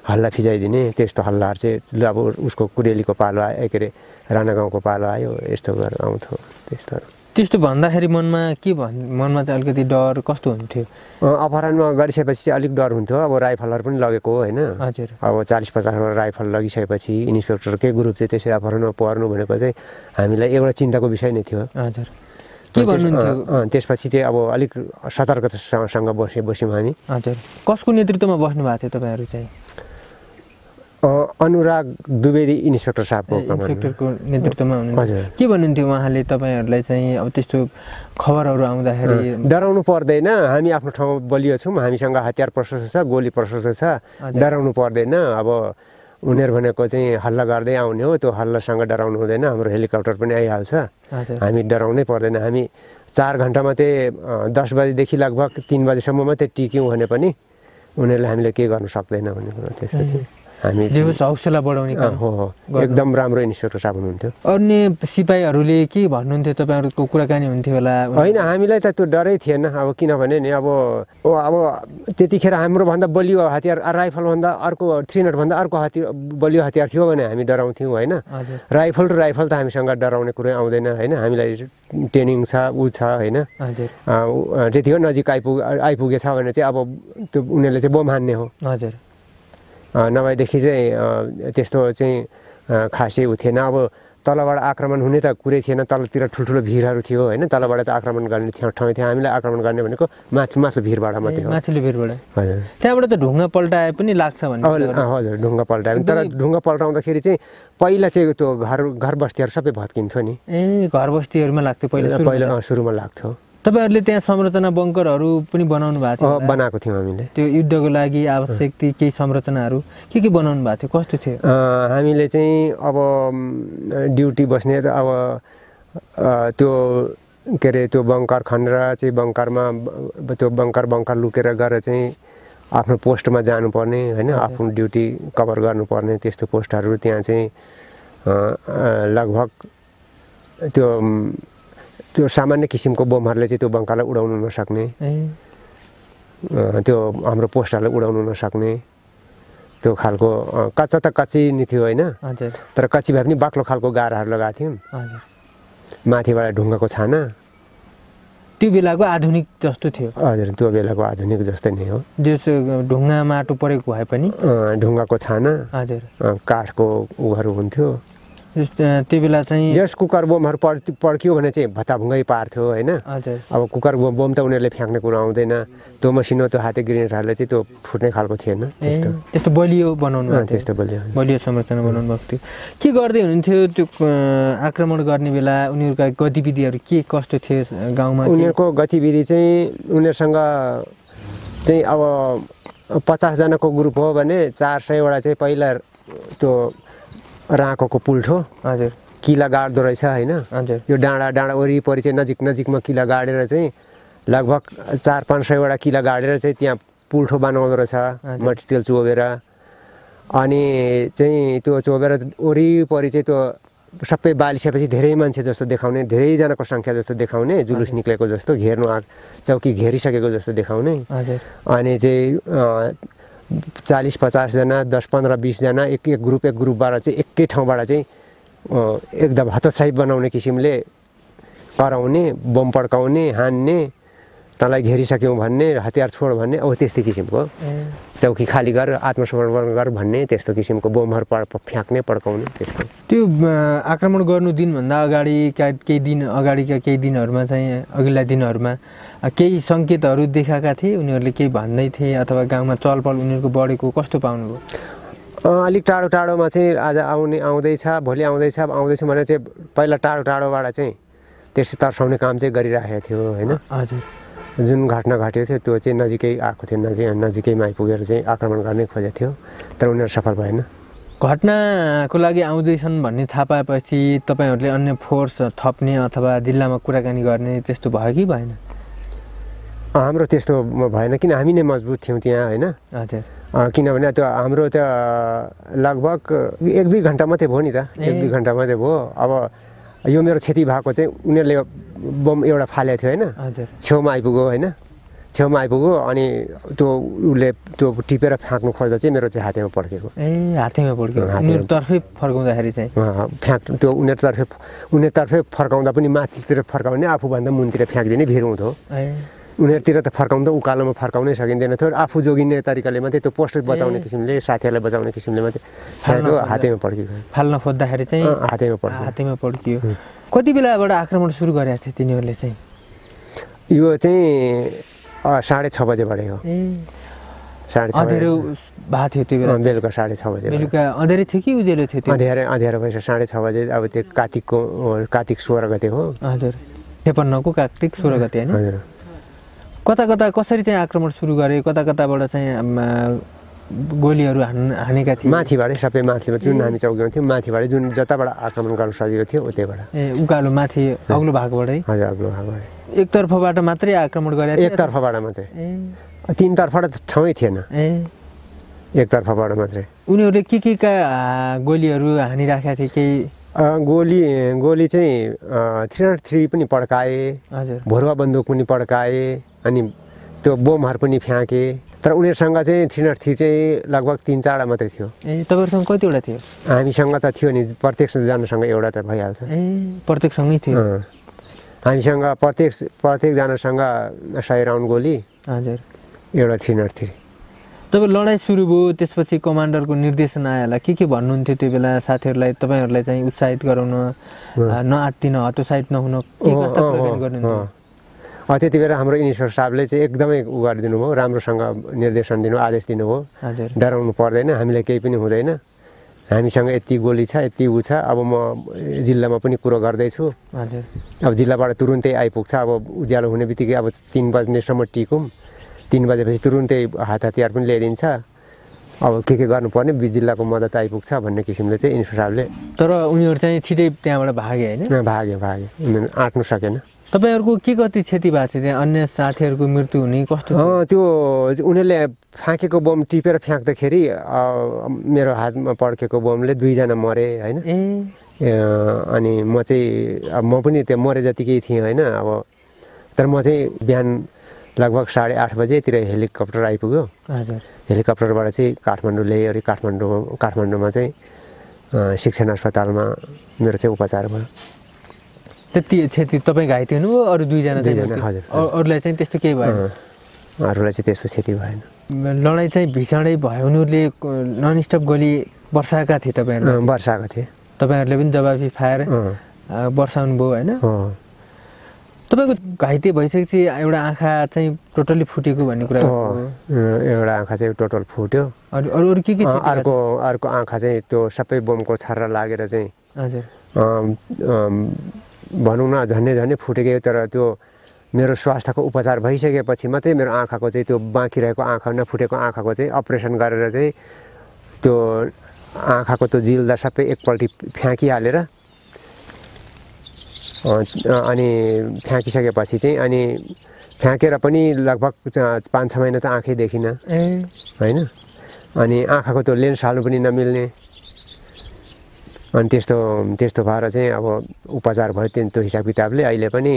हल्ला फिजाइदिने त्यस्तो हल्लाहरू चाहिँ ल अब उसको कुरेलीको पालो आयो के अरे राणा गाउँको पालो आयो यस्तो गरेर आउँथ्यो त्यस्तो भन्दाखेरि मनमा चाहिँ अलिकति डर कस्तो हुन्थ्यो अपहरणमा गरिसकेपछि चाहिँ अलिक डर हुन्थ्यो अब राइफलहरू पनि लगेको होइन हजुर अब 40-50 राइफल लगिसकेपछि इन्सपेक्टरकै ग्रुप चाहिँ त्यसरी अपहरणमा पर्नु भनेको चाहिँ हामीलाई एउटा चिन्ताको विषय नै थियो हजुर के भन्नुहुन्थ्यो त्यसपछि चाहिँ अब अलिक सतर्कतासँग बस्यौँ हामी हजुर कसको नेतृत्वमा बस्नु भएको थियो तपाईँहरू चाहिँ अनुराग द्विवेदी इन्सपेक्टर साहबको नेतृत्वमा हुनुहुन्छ के भन्नुहुन्थ्यो उहाँले तपाईँहरूलाई चाहिँ अब त्यस्तो खबरहरू आउँदाखेरि डराउनु पर्दैन हामी आफ्नो ठाउँमा बलियो छौँ हामीसँग हतियार प्रशस्त छ गोली प्रशस्त छ डराउनु पर्दैन अब उनीहरू भनेको चाहिँ हल्ला गर्दै आउने हो त्यो हल्लासँग डराउनु हुँदैन हाम्रो हेलिकप्टर पनि आइहाल्छ हामी डराउनै पर्दैन हामी 4 घन्टा मात्रै 10 बजेदेखि लगभग 3 बजेसम्म मात्रै टिक्यौँ भने पनि उनीहरूले हामीले के गर्न सक्दैन भन्ने कुरो त्यस्तो थियो हामी जे होस् हौसला बढाउने काम हो एकदम राम्रो इन्सपेक्टर साहब हुनुहुन्थ्यो अन्य सिपाहीहरूले के भन्नुहुन्थ्यो तपाईँहरूको कुराकानी हुन्थ्यो होला होइन हामीलाई त त्यो डरै थिएन अब किनभने नि अब त्यतिखेर हाम्रो भन्दा बलियो हतियार राइफलभन्दा अर्को 300 भन्दा अर्को बलियो हतियार थियो भने हामी डराउँथ्यौँ होइन राइफल र राइफल त हामीसँग डराउने कुरै आउँदैन होइन हामीलाई ट्रेनिङ छ ऊ छ होइन त्यति हो नजिक आइपुगेछ भने चाहिँ अब त्यो उनीहरूले चाहिँ बम हान्ने हो हजुर नभएदेखि चाहिँ त्यस्तो चाहिँ खासै उ थिएन अब तलबाट आक्रमण हुने त कुरै थिएन तलतिर ठुल्ठुलो भिरहरू थियो होइन तलबाट त आक्रमण गर्ने ठाउँ थियो हामीलाई आक्रमण गर्ने भनेको माथिल्लो भिरबाट मात्रै हो माथिल्लो भिरबाट हजुर त्यहाँबाट त ढुङ्गा पल्टाए पनि लाग्छ भन्ने हजुर ढुङ्गा पल्टायो तर ढुङ्गा पल्टाउँदाखेरि चाहिँ पहिला चाहिँ त्यो घर बस्तीहरू सबै भत्किन्थ्यो नि घर बस्तीहरूमा लाग्थ्यो पहिला सुरुमा लाग्थ्यो तपाईँहरूले त्यहाँ संरचना बङ्करहरू पनि बनाउनु भएको थियो बनाएको थियौँ हामीले त्यो युद्धको लागि आवश्यक केही संरचनाहरू के बनाउनु भएको थियो कस्तो थियो हामीले चाहिँ अब ड्युटी बस्ने अब त्यो के अरे त्यो बङ्कर खनेर चाहिँ बङ्करमा त्यो बङ्कर लुकेर गएर चाहिँ आफ्नो पोस्टमा जानुपर्ने होइन आफ्नो ड्युटी कभर गर्नुपर्ने त्यस्तो पोस्टहरू त्यहाँ चाहिँ लगभग त्यो सामान्य किसिमको बमहरूले चाहिँ त्यो बङ्करलाई उडाउनु नसक्ने त्यो हाम्रो पोस्टहरूलाई उडाउनु नसक्ने त्यो खालको कच्चा त कच्ची नि थियो होइन तर कच्ची भए पनि बाक्लो खालको गाराहरू लगाएको थियौँ माथिबाट ढुङ्गाको छाना त्यो बेलाको आधुनिक जस्तो थियो हजुर त्यो बेलाको आधुनिक जस्तै नै हो जस ढुङ्गा माटो परेको भए पनि ढुङ्गाको छाना हजुर काठको उहरू हुन्थ्यो त्यो बेला चाहिँ जस कुकर बमहरू पड्कियो भने चाहिँ भत्ताभुङ्गै पार्थ्यो होइन अब कुकर बम त उनीहरूले फ्याँक्ने कुरो आउँदैन त्यो मसिनो त्यो हाते ग्रेनेडहरूले चाहिँ त्यो फुट्ने खालको थिएन त्यस्तो बलियो बनाउनु त्यस्तो बलियो संरचना बनाउनु भएको थियो के गर्दै हुनुहुन्थ्यो त्यो आक्रमण गर्ने बेला उनीहरूका गतिविधिहरू के कस्तो थियो गाउँमा उनीहरूको गतिविधि चाहिँ उनीहरूसँग चाहिँ अब 50 जनाको ग्रुप हो भने 400 वटा चाहिँ पहिला त्यो राँको पुल्ठो हजुर किला गाड्दो रहेछ होइन यो डाँडा वरिपरि चाहिँ नजिकमा किला गाडेर चाहिँ लगभग 400-500 वटा किला गाडेर चाहिँ त्यहाँ पुल्ठो बनाउँदो रहेछ मट्टितेल चोबेर अनि चाहिँ त्यो चोबेर वरिपरि चाहिँ त्यो सबै बालिसकेपछि धेरै मान्छे जस्तो देखाउने धेरैजनाको सङ्ख्या जस्तो देखाउने जुलुस निक्लेको जस्तो घेर्नु चौकी घेरिसकेको जस्तो देखाउने अनि चाहिँ 40-50 जना 10-15-20 जना एक ग्रुपबाट चाहिँ एकै ठाउँबाट चाहिँ एकदम हतोत्साही बनाउने किसिमले कराउने बम पड्काउने हान्ने तँलाई घेरिसक्यौँ भन्ने हतियार छोड भन्ने अब त्यस्तै किसिमको चौकी खाली गर आत्मसमर्पण गर भन्ने त्यस्तो किसिमको बमहरू फ्याँक्ने पड्काउने त्यस्तो त्यो आक्रमण गर्नु दिनभन्दा अगाडि केही दिन अगाडिका केही दिनहरूमा चाहिँ अघिल्ला दिनहरूमा केही सङ्केतहरू देखाएका थिए उनीहरूले केही भन्दै थिए अथवा गाउँमा चलपल उनीहरूको बढेको कस्तो पाउनुभयो अलिक टाढोमा चाहिँ आज आउँदैछ भोलि आउँदैछ भने चाहिँ पहिला टाढोबाट चाहिँ त्यसै तर्साउने काम चाहिँ गरिराखेको थियो होइन हजुर जुन घटना घटेको थियो त्यो चाहिँ नजिकै आएको थियो नजिकैमा आइपुगेर चाहिँ आक्रमण गर्ने खोजेको थियो तर उनीहरू सफल भएन घटनाको लागि आउँदैछन् भन्ने थाहा पाएपछि तपाईँहरूले अन्य फोर्स थप्ने अथवा जिल्लामा कुराकानी गर्ने त्यस्तो भयो कि भएन हाम्रो त्यस्तो भएन किन हामी नै मजबुत थियौँ त्यहाँ होइन हजुर किनभने त्यो हाम्रो त लगभग 1-2 घन्टा मात्रै भयो नि त 1-2 घन्टा मात्रै भयो अब यो मेरो क्षति भएको चाहिँ उनीहरूले बम एउटा फालेको थियो होइन छेउमा आइपुग्यो अनि त्यो उसले त्यो टिपेर फ्याँक्नु खोज्दा चाहिँ मेरो चाहिँ हातेमा पड्केको हातेमा पड्क्यो उनीहरूतर्फै फर्काउँदाखेरि चाहिँ त्यो उनीहरूतर्फै फर्काउँदा पनि माथितिर फर्काउने आफूभन्दा मुनतिर फ्याँक्दिने भिर हुन्थ्यो उनीहरूतिर त फर्काउँदा उकालोमा फर्काउनै सकिँदैन थियो आफू जोगिने तरिकाले मात्रै त्यो पोस्टर बचाउने किसिमले साथीहरूलाई बचाउने किसिमले मात्रै फ्याँक्यो हातेमा पड्केको फाल्न खोज्दाखेरि चाहिँ हातेमा पड्कियो कति बेलाबाट आक्रमण सुरु गरेका थिए तिनीहरूले चाहिँ यो चाहिँ 6:30 बजेबाट हो 6:30 अँध्यारो भएको थियो त्यो बेला बेलुका 6:30 बजे बेलुका अँध्यारै थियो कि उज्यालो थियो अँध्यारो भएछ 6:30 बजे अब त्यो कार्तिक 16 गते हो हजुर 56 को कार्तिक 16 गते होइन हजुर कता कसरी चाहिँ आक्रमण सुरु गरे कताबाट चाहिँ गोलीहरू हानेका थिए माथिबाटै सबै माथिबाट जुन हामी चौकीमा थियौँ माथिबाट जुन जताबाट आक्रमण गर्न सजिलो थियो उतैबाट उकालो माथि अग्लो भागबाटै हजुर अग्लो भागबाट एकतर्फबाट मात्रै आक्रमण गरे एकतर्फबाट मात्रै तीनतर्फबाट ठाउँै थिएन, एकतर्फबाट मात्रै। उनीहरूले के का गोलीहरू हानिराखेका थिए? केही गोली चाहिँ 303 पनि पड्काए, हजुर, भरुवा बन्दुक पनि पड्काए, अनि त्यो बोमहरू पनि फ्याँके। तर उनीहरूसँग चाहिँ 303 चाहिँ लगभग 3-4 मात्रै थियो। तपाईँहरूसँग कतिवटा थियो? हामीसँग त थियो नि, प्रत्येकजनासँग एउटा त भइहाल्छ। प्रत्येकसँगै थियो। हामीसँग प्रत्येकजनासँग 100 राउन्ड गोली, हजुर, एउटा 303। तब लडाइँ सुरु भयो, त्यसपछि कमान्डरको निर्देशन आयो होला। के भन्नुहुन्थ्यो त्यो बेला साथीहरूलाई, तपाईँहरूलाई चाहिँ उत्साहित गराउन, नआत्तिन, हतोत्साहित नहुन के कस्ता प्रयोग गर्नुहुन्थ्यो? त्यति बेला हाम्रो इन्स्पेक्टर साहबले चाहिँ एकदमै गरिदिनु भयो, राम्रोसँग निर्देशन दिनु, आदेश दिनुभयो। हजुर, डराउनु पर्दैन, हामीलाई केही पनि हुँदैन, हामीसँग यति गोली छ, यति ऊ छ, अब म जिल्लामा पनि कुरो गर्दैछु। हजुर, अब जिल्लाबाट तुरुन्तै आइपुग्छ, अब उज्यालो हुने बित्तिकै अब 3 बज्नेसम्म टिकौँ, 3 बजेपछि तुरुन्तै हात हतियार पनि ल्याइदिन्छ, अब के गर्नुपर्ने जिल्लाको मद्दत आइपुग्छ भन्ने किसिमले चाहिँ इन्स्पेक्टर साहबले। तर उनीहरू चाहिँ छिटै त्यहाँबाट भागे होइन? भागे उनीहरू आँट्नु सकेन। तपाईँहरूको के कति क्षति भएको थियो त्यहाँ? अन्य साथीहरूको मृत्यु हुने कस्तो? त्यो उनीहरूले फ्याँकेको बम टिपेर फ्याँक्दाखेरि मेरो हातमा पड्केको बमले 2 जना मरे होइन। अनि म चाहिँ अब म पनि त्यो मरे जतिकै थिएँ होइन। अब तर म चाहिँ बिहान लगभग 8:30 बजेतिर हेलिकप्टर आइपुग्यो। हजुर, हेलिकप्टरबाट चाहिँ काठमाडौँ ल्यायो। काठमाडौँमा चाहिँ शिक्षण अस्पतालमा मेरो चाहिँ उपचार भयो। त्यति क्षति तपाईँ घाइते हुनुभयो? अरू 2 जना? हजुर, अरूलाई चाहिँ त्यस्तो केही भएन? अरूलाई चाहिँ त्यस्तो क्षति भएन। लडाइँ चाहिँ भीषणै भयो। उनीहरूले ननस्टप गोली वर्षाएका थिए तपाईँहरू? वर्षाएको थिए। तपाईँहरूले पनि जवाफी फायर वर्षाउनु भयो होइन? तपाईँको घाइते भइसकेपछि एउटा आँखा चाहिँ टोटल्ली फुटेको भन्ने कुरा? एउटा आँखा चाहिँ टोटल फुट्यो। अरू के अर्को आँखा चाहिँ त्यो सबै बमको छर्रा लागेर चाहिँ हजुर भनौँ न झन्डै फुटेको। तर त्यो मेरो स्वास्थ्यको उपचार भइसकेपछि मात्रै मेरो आँखाको चाहिँ त्यो बाँकी रहेको आँखा नफुटेको आँखाको चाहिँ अपरेसन गरेर चाहिँ त्यो आँखाको त्यो जिल्दा सबै एकपल्टि फ्याँकिहालेर अनि फ्याँकिसकेपछि चाहिँ अनि फ्याँकेर पनि लगभग 5-6 महिना त आँखै देखिनँ होइन। अनि आँखाको त्यो लेन्स हाल्नु पनि नमिल्ने। अनि त्यस्तो भएर चाहिँ अब उपचार भयो त्यो हिसाब किताबले। अहिले पनि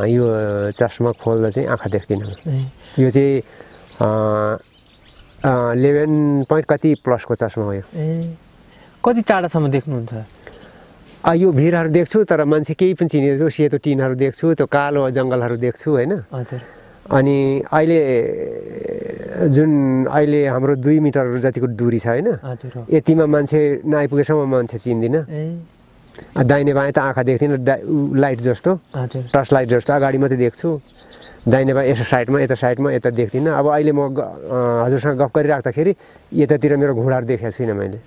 यो चस्मा खोल्दा चाहिँ आँखा देख्दिनँ। यो चाहिँ 11 कति प्लसको चस्मा हो यो। कति टाढासम्म देख्नुहुन्छ? यो भिरहरू देख्छु, तर मान्छे केही पनि चिनिँदैन। सेतो टिनहरू देख्छु, त्यो कालो जङ्गलहरू देख्छु होइन। हजुर, अनि अहिले हाम्रो 2 मिटर जतिको दूरी छ होइन। यतिमा मान्छे नआइपुगेसम्म मान्छे चिन्दिनँ। दाहिने बाएँ त आँखा देख्दिनँ, लाइट जस्तो, टर्च लाइट जस्तो अगाडि मात्रै देख्छु। दाहिने बाएँ यसो साइडमा, यता देख्दिनँ। अब अहिले म हजुरसँग गफ गरिराख्दाखेरि यतातिर मेरो घुँडाहरू देखेको छुइनँ मैले,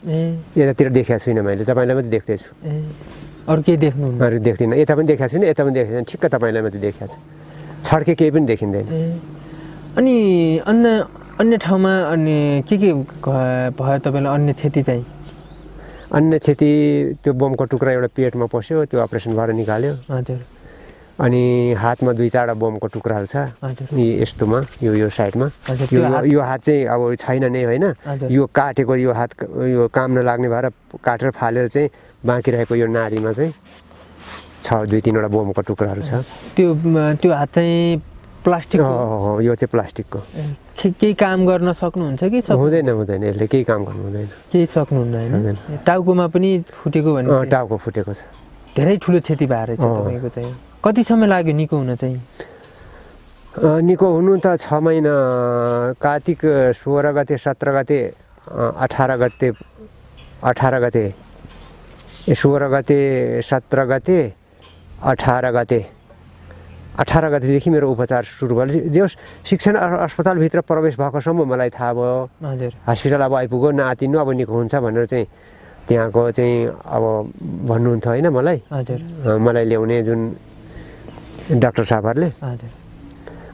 यतातिर देखेको छुइनँ मैले, तपाईँलाई मात्रै देख्दैछु। अरू केही देख्नु? अरू देख्दिनँ, यता पनि देखाएको छुइनँ, यता पनि देखेको छैन, ठिक्क तपाईँलाई मात्रै देखाएको छु। छड्के केही पनि देखिँदैन। अनि अन्य ठाउँमा अनि के भयो तपाईँलाई अन्य क्षति चाहिँ? अन्य क्षति त्यो बमको टुक्रा एउटा पेटमा पस्यो, त्यो अपरेसन भएर निकाल्यो। हजुर, अनि हातमा 2-4 बमको टुक्राहरू छ यस्तोमा, यो साइडमा। यो हात चाहिँ अब छैन नै होइन। यो काटेको, यो हात यो काम नलाग्ने भएर काटेर फालेर चाहिँ बाँकी रहेको यो नाडीमा चाहिँ 2-3वटा बमको टुक्राहरू छ। त्यो हात चाहिँ प्लास्टिक हो? यो चाहिँ प्लास्टिकको। केही काम गर्न सक्नुहुन्छ कि? हुँदैन, यसले केही काम गर्नु हुँदैन। केही सक्नुहुन्न होइन? टाउकोमा पनि फुटेको भने? टाउको फुटेको छ। धेरै ठुलो क्षति भएर चाहिँ तपाईँको चाहिँ कति समय लाग्यो निको हुन चाहिँ? निको हुनु त 6 महिना। कार्तिक 16 गते, 17 गते, 18 गते, 16 गते, 17 गते, 18 गते, 18 गतेदेखि मेरो उपचार सुरु भयो। जो शिक्षण अस्पतालभित्र प्रवेश भएकोसम्म मलाई थाहा भयो। हजुर, हस्पिटल अब आइपुग्यो, नआतिनु, अब निको हुन्छ भनेर चाहिँ त्यहाँको चाहिँ अब भन्नुहुन्थ्यो होइन मलाई। हजुर, मलाई ल्याउने जुन डाक्टर साहबहरूले। हजुर,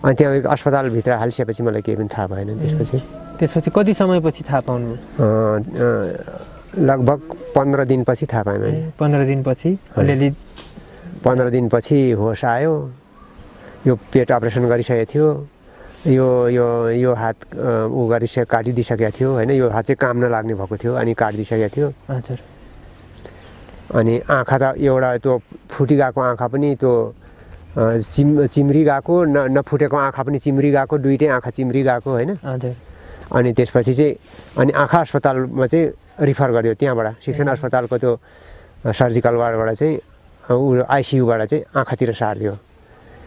अनि त्यहाँ अस्पतालभित्र हालिसकेपछि मलाई केही पनि थाहा भएन। त्यसपछि कति समयपछि थाहा पाउनु? लगभग 15 दिनपछि थाहा पाएँ मैले। 15 दिनपछि अलिअलि? 15 दिनपछि होस आयो। यो पेट अपरेसन गरिसकेको थियो। यो यो यो हात उ काटिदिइसकेको थियो होइन यो हात चाहिँ काम नलाग्ने भएको थियो अनि काटिदिइसकेको थियो हजुर अनि आँखा त एउटा त्यो फुटी गएको आँखा पनि त्यो चिम्री गएको नफुटेको आँखा पनि चिम्री गएको दुईटै आँखा चिम्री गएको होइन हजुर अनि त्यसपछि चाहिँ अनि आँखा अस्पतालमा चाहिँ रिफर गर्यो त्यहाँबाट शिक्षण अस्पतालको त्यो सर्जिकल वार्डबाट चाहिँ आइसियुबाट चाहिँ आँखातिर सारियो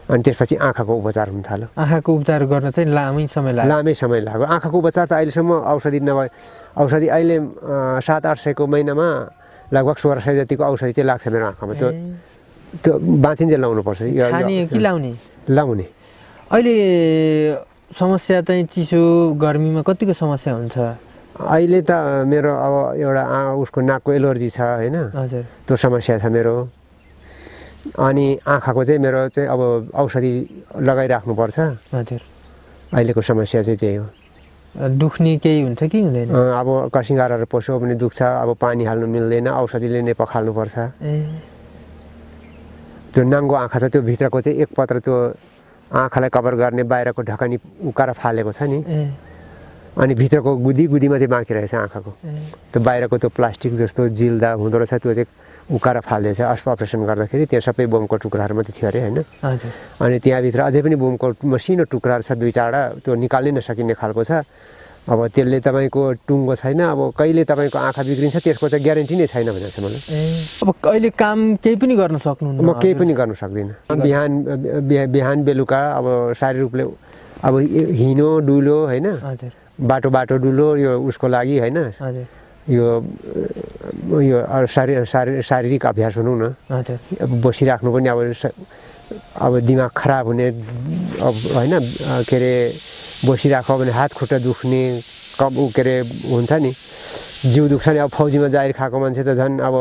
अनि त्यसपछि आँखाको उपचार हुन थाल्यो आँखाको उपचार गर्न चाहिँ लामै समय लाग्यो आँखाको उपचार त अहिलेसम्म औषधि नभए औषधि अहिले 700-800को महिनामा लगभग 1600 जतिको औषधि चाहिँ लाग्छ मेरो आँखामा त्यो बाँचिन्जेल लाउनुपर्छ लाउने अहिले समस्या चाहिँ चिसो गर्मीमा कतिको समस्या हुन्छ अहिले त मेरो अब एउटा उसको नाकको एलर्जी छ होइन हजुर त्यो समस्या छ मेरो अनि आँखाको चाहिँ मेरो चाहिँ अब औषधि लगाइराख्नुपर्छ हजुर अहिलेको समस्या चाहिँ त्यही हो दुख्ने केही हुन्छ कि हुँदैन अब कसिङ्गारहरू पस्यो पनि दुख्छ अब पानी हाल्नु मिल्दैन औषधिले नै पखाल्नुपर्छ त्यो नाङ्गो आँखा छ त्यो भित्रको चाहिँ एक पत्र त्यो आँखालाई कभर गर्ने बाहिरको ढकनी उकाएर फालेको छ नि अनि भित्रको गुदीमा चाहिँ बाँकी रहेछ आँखाको त्यो बाहिरको त्यो प्लास्टिक जस्तो जिल्दा हुँदो रहेछ त्यो चाहिँ उकाएर फाल्दैछ अपरेसन गर्दाखेरि त्यहाँ सबै बोमको टुक्राहरू मात्रै थियो अरे होइन अनि त्यहाँभित्र अझै पनि बोमको मसिनो टुक्राहरू छ 2-4वटा त्यो निकाल्नै नसकिने खालको छ अब त्यसले तपाईँको टुङ्गो छैन अब कहिले तपाईँको आँखा बिग्रिन्छ त्यसको चाहिँ ग्यारेन्टी नै छैन भनेको छ मलाई अब अहिले काम केही पनि गर्न सक्नुहुन्न म केही पनि गर्न सक्दिनँ बिहान बेलुका अब शारीरिक रूपले अब हिँडो डुलो होइन बाटो डुलो यो उसको लागि होइन यो शारीरिक अभ्यास भनौँ न अब बसिराख्नु पनि अब दिमाग खराब हुने अब होइन के अरे बसिराख्यो भने हात खुट्टा दुख्ने के अरे हुन्छ नि जिउ दुख्छ नि अब फौजीमा जाहिर खाएको मान्छे त झन् अब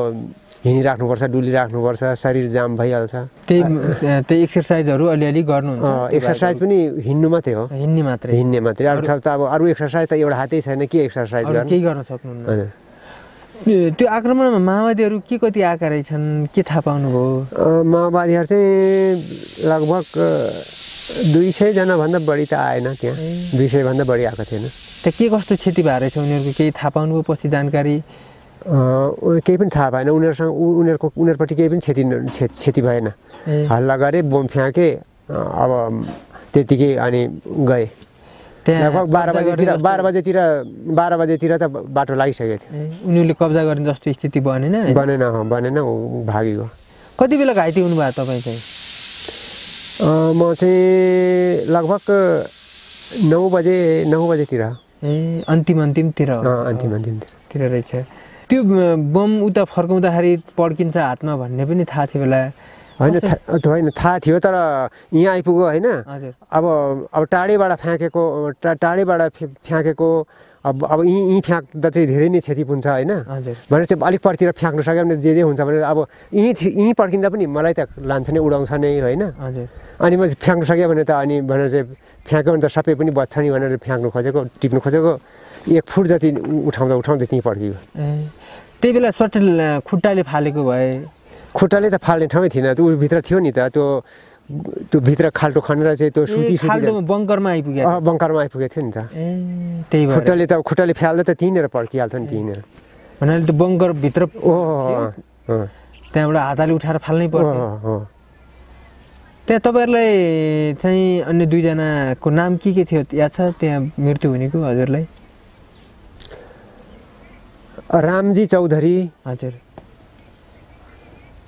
हिँडिराख्नुपर्छ डुलिराख्नुपर्छ शरीर जाम भइहाल्छ त्यही एक्सर्साइजहरू अलिअलि गर्नुहुन्छ एक्सर्साइज पनि हिँड्नु मात्रै हो हिँड्ने मात्रै अरू ठाउँ त अब अरू एक्सर्साइज त एउटा हातै छैन के एक्सर्साइज केही गर्न सक्नुहुन्न त्यो आक्रमणमा माओवादीहरू के कति आएका रहेछन् के थाहा पाउनुभयो माओवादीहरू चाहिँ लगभग 200 जनाभन्दा बढी त आएन त्यहाँ 200 भन्दा बढी आएको थिएन त के कस्तो क्षति भएको रहेछ उनीहरूको केही थाहा पाउनुभयो पछि जानकारी केही पनि थाहा भएन उनीहरूपट्टि केही पनि क्षति भएन हल्ला गरे बम फ्याँके अब त्यतिकै अनि गए लगभग 12 बजेतिर त बाटो लागिसकेको थियो उनीहरूले कब्जा गर्ने जस्तो स्थिति बनेन भागेको कति बेला घाइते हुनुभयो तपाईँ चाहिँ म चाहिँ लगभग 9 बजेतिर अन्तिमतिर रहेछ त्यो बम उता फर्काउँदाखेरि पड्किन्छ हातमा भन्ने पनि थाहा थियो होला होइन थाहा थियो तर यहाँ आइपुग्यो होइन अब टाढेबाट फ्याँकेको अब यहीँ फ्याँक्दा चाहिँ धेरै नै क्षति हुन्छ होइन भनेर चाहिँ अलिक परतिर फ्याँक्नु सक्यो भने जे हुन्छ भनेर अब यहीँ पड्किँदा पनि मलाई त लान्छ नै उडाउँछ नै होइन अनि म फ्याँक्नु सक्यो भने त अनि भनेर चाहिँ फ्याँक्यो भने त सबै पनि बच्छ नि भनेर फ्याँक्नु खोजेको टिप्नु खोजेको 1 फुट जति उठाउँदा त्यहीँ पड्कियो त्यही बेला सट्ट खुट्टाले फालेको भए खुट्टाले त फाल्ने ठाउँै थिएन त्यो भित्र थियो नि त त्यो भित्र खाल्टो खनेर चाहिँ त्यो बङ्करमा आइपुगेको थियो नि त त्यही खुट्टाले फ्याल्दा त त्यहीँनिर पड्किहाल्थ्यो नि त्यहीँनिर भन्नाले त्यो बङ्कर भित्र त्यहाँबाट हातले उठाएर फाल्नै पर्थ्यो त्यहाँ तपाईँहरूलाई चाहिँ अन्य 2 जनाको नाम के थियो याद छ त्यहाँ मृत्यु हुनेको हजुरलाई रामजी चौधरी हजुर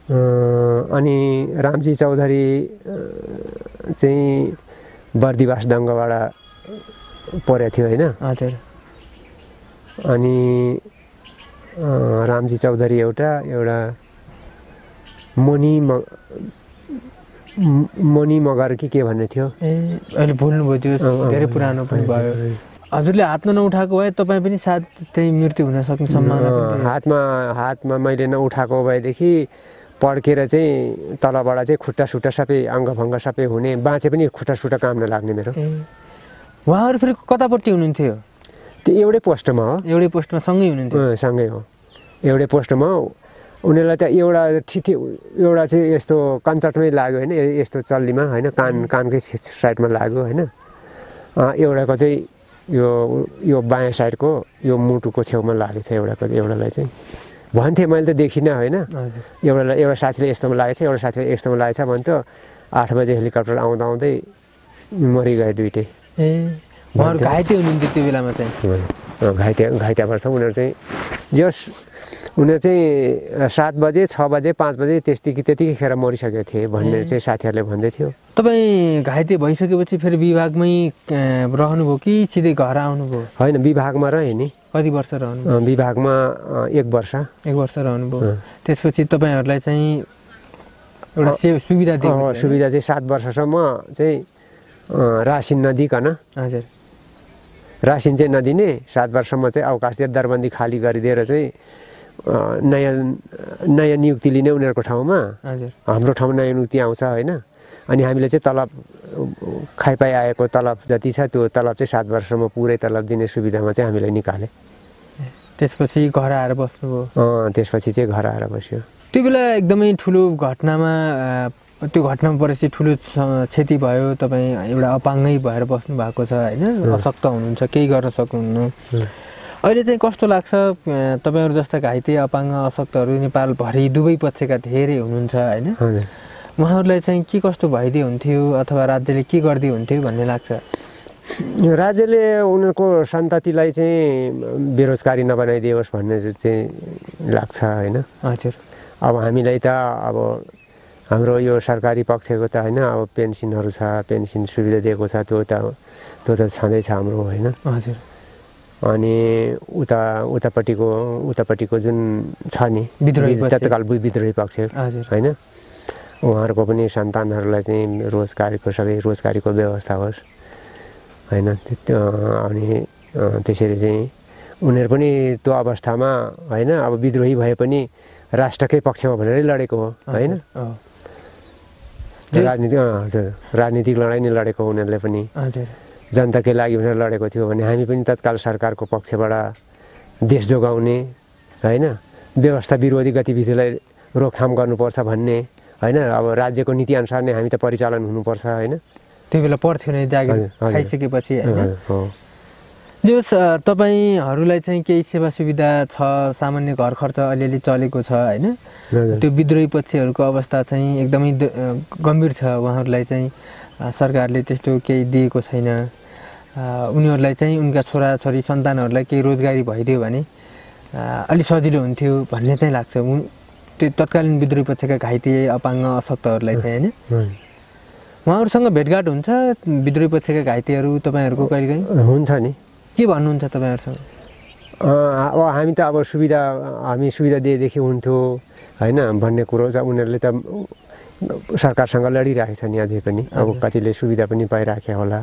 अनि रामजी चौधरी चाहिँ बर्दिवास दङ्गबाट परेको थियो होइन हजुर अनि रामजी चौधरी एउटा मणि मगर के भन्ने थियो अहिले भुल्नुभयो त्यो धेरै पुरानो पनि भयो हजुरले हातमा नउठाएको भए तपाईँ पनि सायद त्यही मृत्यु हुन सक्ने सम्भावना हातमा मैले नउठाएको भएदेखि पड्केर चाहिँ तलबाट चाहिँ खुट्टा सबै अङ्गभङ्ग सबै हुने बाँचे पनि खुट्टा काम नलाग्ने मेरो उहाँहरू फेरि कतापट्टि हुनुहुन्थ्यो त्यो एउटै पोस्टमा हो सँगै हुनुहुन्थ्यो सँगै हो एउटै पोस्टमा उनीहरूलाई त एउटा चाहिँ यस्तो कञ्चटमै लाग्यो होइन यस्तो चल्लीमा होइन कानकै साइडमा लाग्यो होइन एउटाको चाहिँ यो बायाँ साइडको यो मुटुको छेउमा लागेछ एउटालाई चाहिँ भन्थे मैले त देखिनँ होइन एउटा साथीले यस्तोमा लागेछ एउटा साथीले यस्तोमा लागेछ भन्थ्यो 8 बजे हेलिकप्टर आउँदा आउँदै मरिगए दुइटै उहाँहरू घाइते हुनुहुन्थ्यो त्यो बेलामा चाहिँ घाइते भएछ उनीहरू चाहिँ जस उनीहरू चाहिँ 7 बजे 6 बजे 5 बजे त्यतिखेर मरिसकेको थिए भन्ने चाहिँ साथीहरूले भन्दै थियो। तपाईँ घाइते भइसकेपछि फेरि विभागमै रहनुभयो कि सिधै घर आउनुभयो? होइन विभागमा रहेँ नि। कति वर्ष रहनुभयो? विभागमा 1 वर्ष। 1 वर्ष रहनुभयो। त्यसपछि तपाईँहरूलाई चाहिँ एउटा सुविधा दिएको? सुविधा चाहिँ 7 वर्षसम्म चाहिँ रासिन नदिकन, हजुर रासिन चाहिँ नदिने, 7 वर्षसम्म चाहिँ अवकाश दिएर दरबन्दी खाली गरिदिएर चाहिँ नयाँ नियुक्ति लिने उनीहरूको ठाउँमा, हाम्रो ठाउँमा नयाँ नियुक्ति आउँछ होइन। अनि हामीले चाहिँ तलब खाइपाइ आएको तलब जति छ त्यो तलब चाहिँ 7 वर्षसम्म पुरै तलब दिने सुविधामा चाहिँ हामीले निकाले। त्यसपछि घर आएर बस्नुभयो? त्यसपछि चाहिँ घर आएर बस्यो। त्यो बेला एकदमै ठुलो घटनामा परेपछि ठुलो क्षति भयो, तपाईँ एउटा अपाङ्गै भएर बस्नु भएको छ होइन, अशक्त हुनुहुन्छ, केही गर्न सक्नुहुन्न। अहिले चाहिँ कस्तो लाग्छ? तपाईँहरू जस्ता घाइते अपाङ्ग अशक्तहरू नेपालभरि दुवै पक्षका धेरै हुनुहुन्छ होइन, उहाँहरूलाई चाहिँ के कस्तो भइदियो हुन्थ्यो अथवा राज्यले के गरिदियो हुन्थ्यो भन्ने लाग्छ? राज्यले उनीहरूको सन्ततिलाई चाहिँ बेरोजगारी नबनाइदियोस् भन्ने चाहिँ लाग्छ होइन। हजुर अब हामीलाई त अब हाम्रो यो सरकारी पक्षको त होइन, अब पेन्सनहरू छ, पेन्सन सुविधा दिएको छ, त्यो त छँदैछ हाम्रो होइन। हजुर अनि उतापट्टिको जुन छ नि तत्काल विद्रोही पक्ष होइन, उहाँहरूको पनि सन्तानहरूलाई चाहिँ रोजगारीको व्यवस्था होस् होइन। अनि त्यसरी चाहिँ उनीहरू पनि त्यो अवस्थामा होइन, अब विद्रोही भए पनि राष्ट्रकै पक्षमा भनेरै लडेको हो होइन। राजनीतिक लडाइँ नै लडेको उनीहरूले पनि, जनताकै लागि भनेर लडेको थियो भने हामी पनि तत्काल सरकारको पक्षबाट देश जोगाउने होइन, व्यवस्था विरोधी गतिविधिलाई रोकथाम गर्नुपर्छ भन्ने होइन। अब राज्यको नीतिअनुसार नै हामी त परिचालन हुनुपर्छ होइन। त्यो बेला पर्थ्यो नै जागिर खाइसकेपछि होइन। जो तपाईँहरूलाई चाहिँ केही सेवा सुविधा छ, सामान्य घर खर्च अलिअलि चलेको छ होइन, त्यो विद्रोही पक्षहरूको अवस्था चाहिँ एकदमै गम्भीर छ, उहाँहरूलाई चाहिँ सरकारले त्यस्तो केही दिएको छैन। उनीहरूलाई चाहिँ उनका छोराछोरी सन्तानहरूलाई केही रोजगारी भइदियो भने अलि सजिलो हुन्थ्यो भन्ने चाहिँ लाग्छ त्यो तत्कालीन विद्रोही पक्षका घाइते अपाङ्ग अशक्तहरूलाई चाहिँ होइन। उहाँहरूसँग भेटघाट हुन्छ विद्रोही पक्षका घाइतेहरू तपाईँहरूको कहिलेकाहीँ? हुन्छ नि। के भन्नुहुन्छ तपाईँहरूसँग? अब हामी त अब हामी सुविधा दिएदेखि हुन्थ्यो होइन भन्ने कुरो चाहिँ उनीहरूले त सरकारसँग लडिरहेको छ नि अझै पनि। अब कतिले सुविधा पनि पाइराखे होला।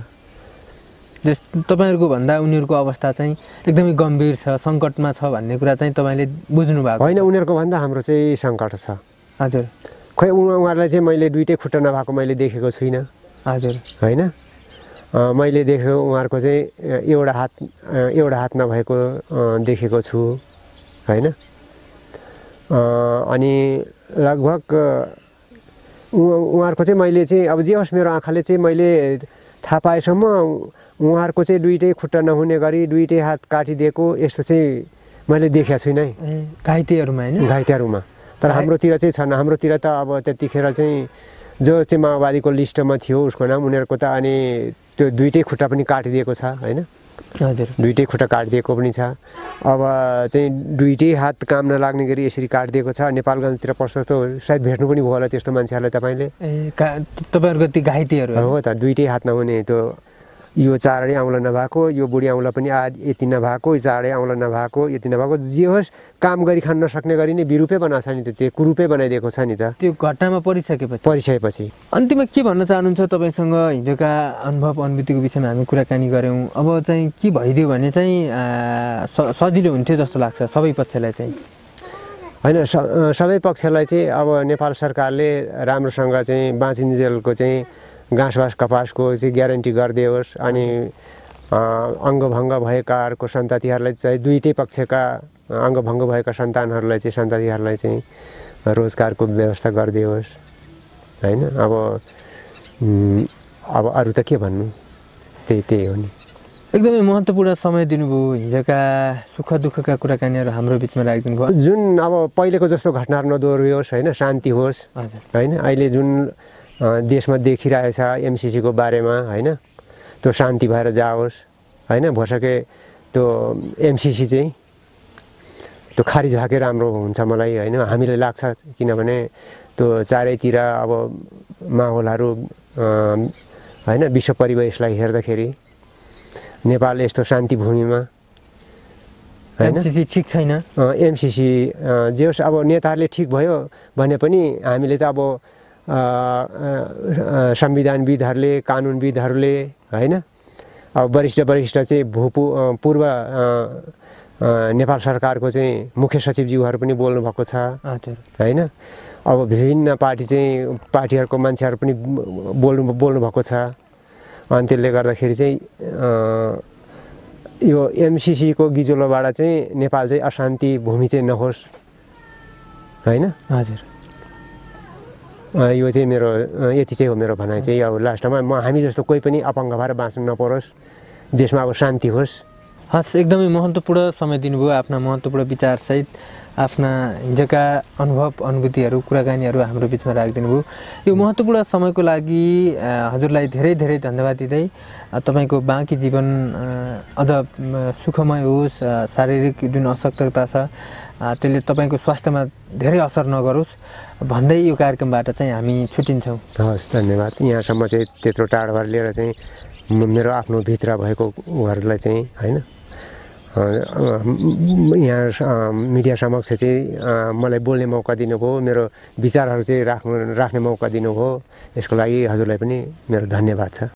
तपाईँहरूको भन्दा उनीहरूको अवस्था चाहिँ एकदमै गम्भीर छ, सङ्कटमा छ भन्ने कुरा चाहिँ तपाईँले बुझ्नु भएको होइन? उनीहरूको भन्दा हाम्रो चाहिँ सङ्कट छ। हजुर खोइ उहाँहरूलाई चाहिँ मैले दुइटै खुट्टा नभएको मैले देखेको छुइनँ। हजुर होइन, मैले देखेको उहाँहरूको चाहिँ एउटा हात नभएको देखेको छु होइन। अनि लगभग उहाँहरूको चाहिँ मैले चाहिँ अब जे होस् मेरो आँखाले चाहिँ मैले थाहा पाएसम्म उहाँहरूको चाहिँ दुइटै खुट्टा नहुने गरी दुइटै हात काटिदिएको यस्तो चाहिँ मैले देखेको छुइनँ घाइतेहरूमा होइन। घाइतेहरूमा तर हाम्रोतिर चाहिँ छैन। हाम्रोतिर त अब त्यतिखेर चाहिँ जो चाहिँ माओवादीको लिस्टमा थियो उसको नाम उनीहरूको त अनि त्यो दुइटै खुट्टा पनि काटिदिएको छ होइन। हजुर दुइटै खुट्टा काटिदिएको पनि छ। अब चाहिँ दुइटै हात काम नलाग्ने गरी यसरी काटिदिएको छ। नेपालगञ्जतिर पर्छ त सायद भेट्नु पनि भयो होला त्यस्तो मान्छेहरूलाई तपाईँले। तपाईँहरूको ती घाइतेहरू हो त दुइटै हात नहुने, त्यो यो चाँडै औँला नभएको, यो बुढी औँला पनि यति नभएको, चाँडै औँला नभएको, यति नभएको, जे होस् काम गरी खान नसक्ने गरी नै विरूपै बनाएको छ नि त, त्यो कुरूपै बनाइदिएको छ नि त त्यो घटनामा परिसकेपछि। अन्तिममा के भन्न चाहनुहुन्छ? तपाईँसँग हिजोका अनुभव अनुभूतिको विषयमा हामी कुराकानी गऱ्यौँ। अब चाहिँ के भइदियो भने चाहिँ सजिलो हुन्थ्यो जस्तो लाग्छ सबै पक्षलाई चाहिँ होइन। सबै पक्षलाई चाहिँ अब नेपाल सरकारले राम्रोसँग चाहिँ बाँचिन्जेलको चाहिँ घाँसबास कपासको चाहिँ ग्यारेन्टी गरिदियोस्। अनि अङ्गभङ्ग भएकाहरूको सन्ततिहरूलाई चाहिँ दुइटै पक्षका अङ्गभङ्ग भएका सन्तानहरूलाई चाहिँ सन्ततिहरूलाई चाहिँ रोजगारको व्यवस्था गरिदियोस् होइन। अब अरू त के भन्नु, त्यही हो नि। एकदमै महत्त्वपूर्ण समय दिनुभयो, हिजोका सुख दुःखका कुराकानीहरू हाम्रो बिचमा राखिदिनु भयो। जुन अब पहिलेको जस्तो घटनाहरू नदोहोरियोस् होइन, शान्ति होस् हजुर होइन। अहिले जुन देशमा देखिरहेछ एमसिसीको बारेमा होइन, त्यो शान्ति भएर जाओस् होइन। भोसके त्यो एमसिसी चाहिँ त्यो खारिज भएकै राम्रो हुन्छ मलाई होइन, हामीलाई लाग्छ। किनभने त्यो चारैतिर अब माहौलहरू होइन, विश्व परिवेशलाई हेर्दाखेरि नेपाल यस्तो शान्ति भूमिमा होइन, एमसिसी ठिक छैन। एमसिसी जे होस् अब नेताहरूले ठिक भयो भने पनि हामीले त अब संविधानविदहरूले, कानुनविदहरूले होइन, अब वरिष्ठ चाहिँ पूर्व नेपाल सरकारको चाहिँ मुख्य सचिवज्यूहरू पनि बोल्नुभएको छ होइन। अब विभिन्न पार्टीहरूको मान्छेहरू पनि बोल्नुभएको छ। अनि त्यसले गर्दाखेरि चाहिँ यो एमसिसीको गिजोलोबाट चाहिँ नेपाल चाहिँ अशान्ति भूमि चाहिँ नहोस् होइन। हजुर यो चाहिँ मेरो यति चाहिँ हो मेरो भनाइ चाहिँ। अब लास्टमा हामी जस्तो कोही पनि अपाङ्ग भएर बाँच्नु नपरोस्, देशमा अब शान्ति होस्। हस्, एकदमै महत्त्वपूर्ण समय दिनुभयो, आफ्ना महत्त्वपूर्ण विचारसहित आफ्ना हिजोका अनुभव अनुभूतिहरू कुराकानीहरू हाम्रो बिचमा राखिदिनु भयो। यो महत्त्वपूर्ण समयको लागि हजुरलाई धेरै धेरै धन्यवाद दिँदै तपाईँको बाँकी जीवन अझ सुखमय होस्, शारीरिक जुन अशक्तता छ त्यसले तपाईँको स्वास्थ्यमा धेरै असर नगरोस् भन्दै यो कार्यक्रमबाट चाहिँ हामी छुट्टिन्छौँ। हस्, धन्यवाद। यहाँसम्म चाहिँ त्यत्रो टाढोबाट लिएर चाहिँ मेरो आफ्नो भित्र भएको उहाँहरूलाई चाहिँ होइन, यहाँ मिडिया समक्ष चाहिँ मलाई बोल्ने मौका दिनुभयो, मेरो विचारहरू चाहिँ राख्ने मौका दिनुभयो। यसको लागि हजुरलाई पनि मेरो धन्यवाद छ।